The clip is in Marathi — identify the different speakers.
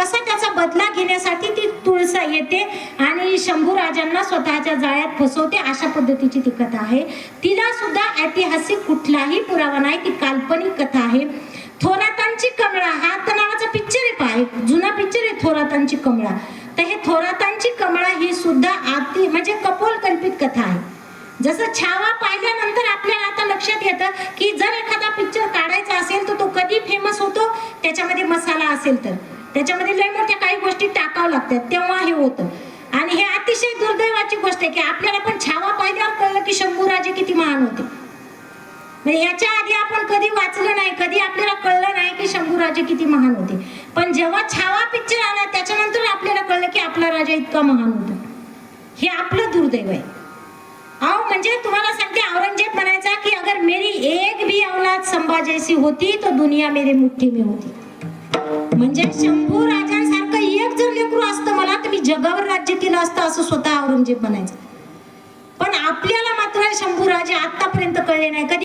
Speaker 1: तसा त्याचा बदला घेण्यासाठी ती तुळसा येते आणि शंभूराजांना स्वतःच्या जाळ्यात फसवते. अशा पद्धतीची ती कथा आहे. तिला सुद्धा ऐतिहासिक कुठलाही पुरावा नाही, ती काल्पनिक कथा आहे. थोरातांची कमळा हा तर नावाचा पिक्चर आहे, पहा जुना पिक्चर आहे थोरातांची कमळा. तर हे थोरातांची कमळा ही सुद्धा अति म्हणजे कपोल कल्पित कथा आहे. जसं छावा पाहिल्यानंतर आपल्याला आता लक्षात येतं की जर एखादा पिक्चर काढायचा असेल तर तो कधी फेमस होतो, त्याच्यामध्ये मसाला असेल तर त्याच्यामध्ये लय मोठ्या काही गोष्टी टाकावं लागतात, तेव्हा हे होतं. आणि हे अतिशय दुर्दैवाची गोष्ट आहे की आपल्याला पण छावा पाहिल्यावर कळलं की शंभूराजे किती महान होते. म्हणजे याच्या आधी आपण कधी वाचलं नाही, कधी आपल्याला कळलं नाही की शंभूराजे किती महान होते. पण जेव्हा छावा पिक्चर आला त्याच्यानंतर आपल्याला कळलं की आपला राजा इतका महान होता. हे आपलं दुर्दैव आहे. आओ म्हणजे तुम्हाला सांगते, औरंगजेब म्हणायचा की अगर मेरी एक भी औलाद संभा जैसी होती तो दुनिया मेरे मुट्ठी में होती. म्हणजे शंभू राजांसारखं एक जर लेकरू असतं मला तर मी जगावर राज्य केलं असतं, असं स्वतः औरंगजेब म्हणायचं. पण आपल्याला मात्र शंभू राजे आतापर्यंत कळले नाही. कधी